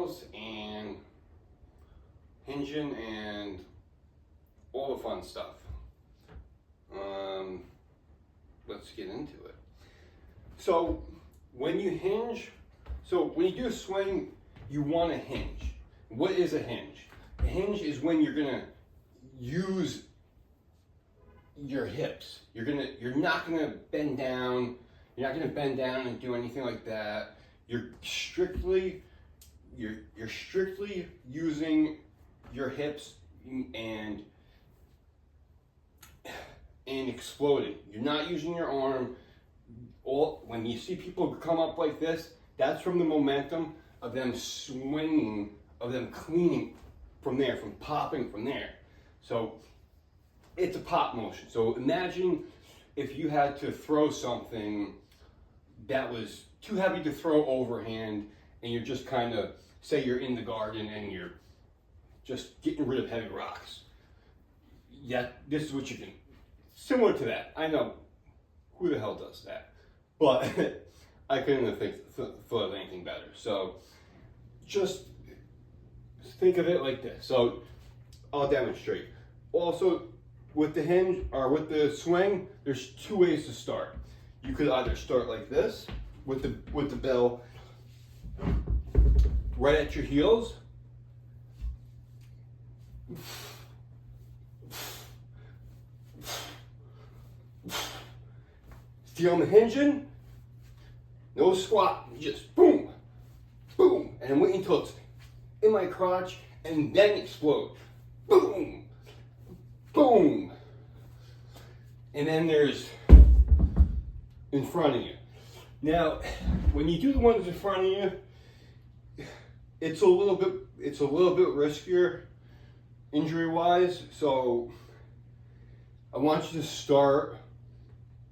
kettlebells and hinging and all the fun stuff. Let's get into it. So when you hinge, when you do a swing, you want to hinge. What is a hinge? A hinge is when you're gonna use your hips. You're not gonna bend down. You're not gonna bend down and do anything like that. You're strictly using your hips and exploding. You're not using your arm. When you see people come up like this, that's from the momentum of them swinging, of them cleaning from there, from popping from there. So it's a pop motion. So imagine if you had to throw something that was too heavy to throw overhand, and you're just kind of, say you're in the garden and you're just getting rid of heavy rocks. Yeah, this is what you can, similar to that. I know, who the hell does that? But I couldn't have thought of anything better. So just think of it like this. So I'll demonstrate. Also, with the hinge or with the swing, there's two ways to start. You could either start like this with the bell right at your heels. See, I'm hinging, no squat, just boom, boom, and wait until it's in my crotch and then explode. Boom, boom. And then there's in front of you. Now, when you do the ones in front of you, it's a little bit riskier injury-wise. So I want you to start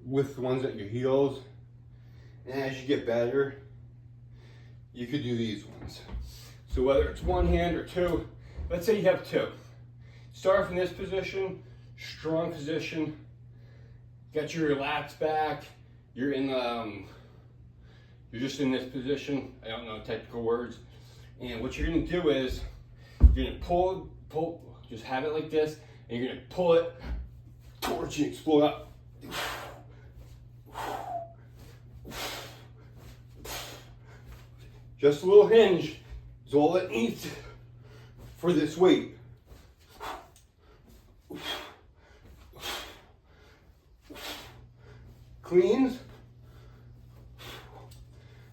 with the ones at your heels, and as you get better, you could do these ones. So whether it's one hand or two, let's say you have two. Start from this position, strong position, get your lats back, you're just in this position, I don't know technical words, and what you're gonna do is, you're gonna pull, just have it like this, and you're gonna pull it towards you, explode up. Just a little hinge is all it needs for this weight. Cleans.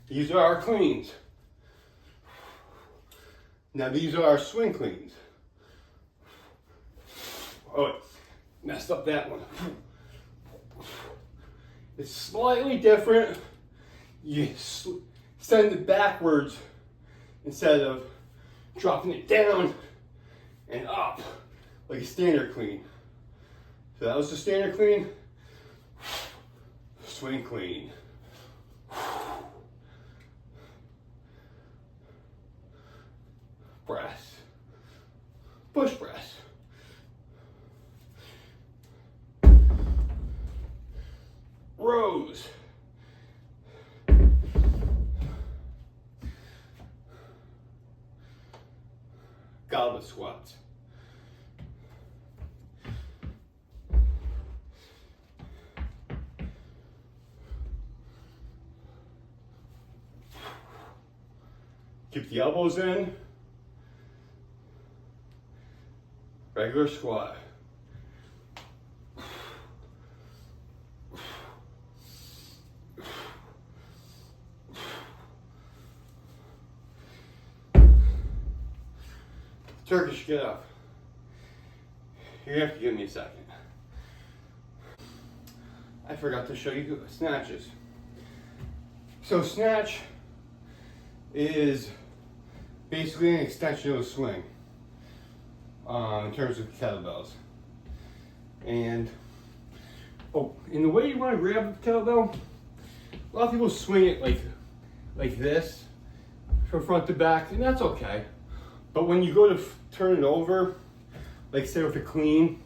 These are our cleans. Now these are our swing cleans. Oh, messed up that one. It's slightly different. You send it backwards instead of dropping it down and up like a standard clean. So that was the standard clean. Swing clean. Press. Push press. Rows. Goblet squats. Keep the elbows in. Regular squat. Turkish get up. You're gonna have to give me a second. I forgot to show you snatches. So snatch is basically an extension of a swing in terms of kettlebells. And in the way you want to grab the kettlebell, a lot of people swing it like this from front to back, and that's okay. But when you go to turn it over, like say with a cleans,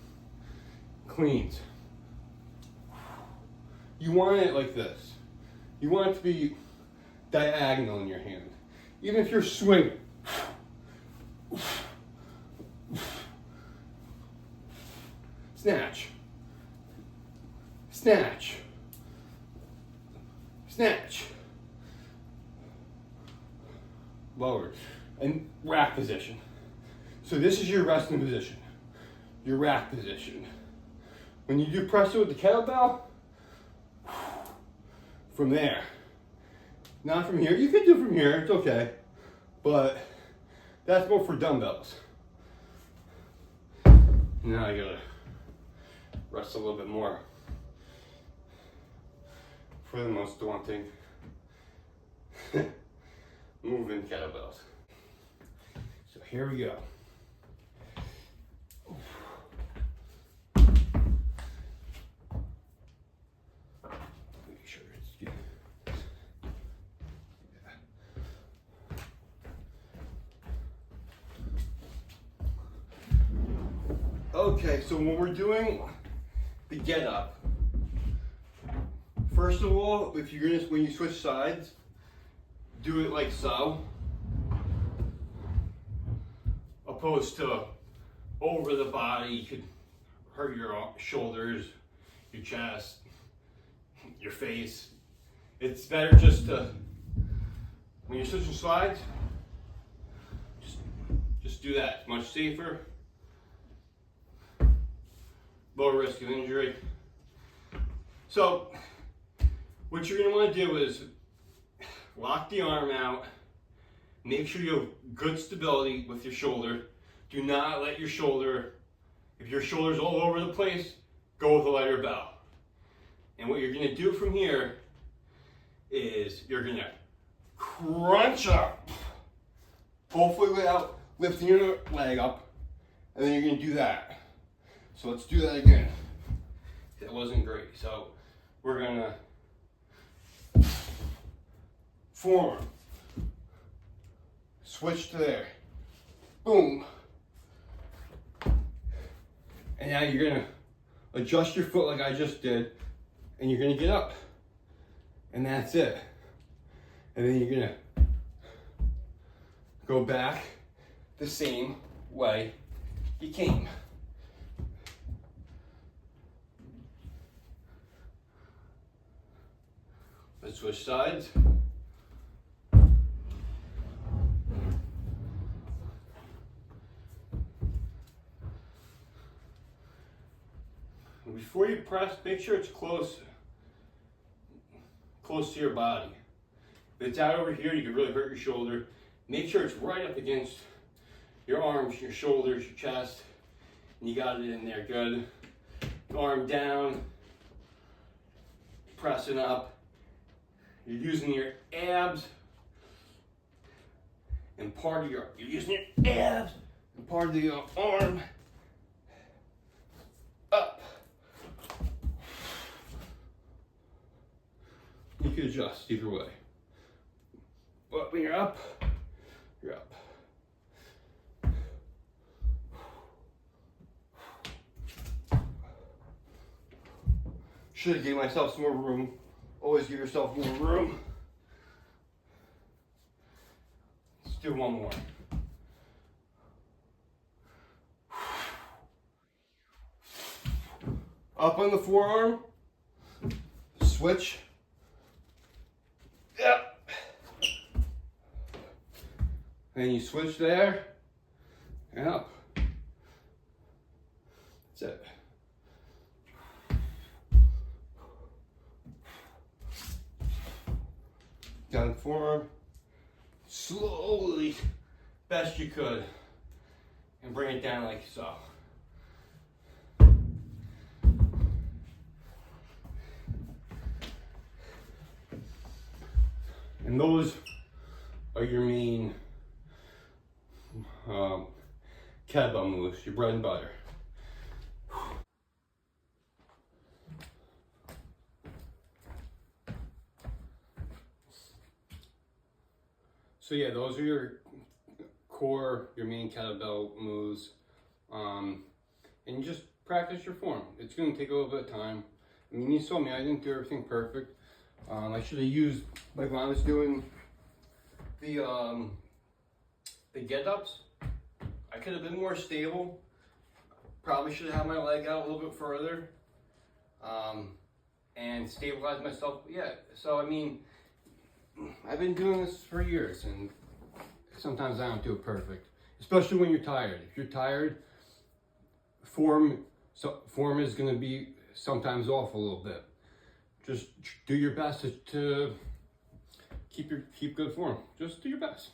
you want it like this. You want it to be diagonal in your hand. Even if you're swinging, snatch, snatch, snatch, lower, and rack position. So this is your resting position, your rack position. When you do press it with the kettlebell, from there, not from here. You can do from here, it's okay, but that's more for dumbbells. Now I gotta rest a little bit more for the most daunting moving kettlebells. So here we go. Make sure it's good. Okay, so when we're doing the get up, first of all, if you're gonna, when you switch sides, do it like so, opposed to over the body. You could hurt your shoulders, your chest, your face. It's better just to, when you're switching sides, just do that. It's much safer. Lower risk of injury. So what you're going to want to do is lock the arm out. Make sure you have good stability with your shoulder. Do not let your shoulder, if your shoulder's all over the place, go with a lighter bell. And what you're going to do from here is you're going to crunch up, hopefully without lifting your leg up, and then you're going to do that. So let's do that again. That wasn't great. So we're gonna forearm, switch to there, boom. And now you're gonna adjust your foot like I just did, and you're gonna get up. And that's it. And then you're gonna go back the same way you came. Let's switch sides. And before you press, make sure it's close to your body. If it's out over here, you can really hurt your shoulder. Make sure it's right up against your arms, your shoulders, your chest, and you got it in there good. Arm down, pressing up. You're using your abs and part of you're using your abs and part of the arm up. You can adjust either way. But when you're up, you're up. Should have gave myself some more room. Always give yourself more room. Let's do one more. Up on the forearm, switch. Yep. And you switch there, and up. That's it. Down the forearm, slowly, best you could, and bring it down like so. And those are your main kettlebell moves, your bread and butter. So yeah, those are your core, your main kettlebell moves. And you just practice your form. It's gonna take a little bit of time. I mean, you saw me, I didn't do everything perfect. I should have used, like when I was doing the get-ups, I could have been more stable. Probably should have my leg out a little bit further, and stabilize myself. Yeah, so I mean, I've been doing this for years, and sometimes I don't do it perfect, especially when you're tired. If you're tired, form is going to be sometimes off a little bit. Just do your best to keep good form. Just do your best.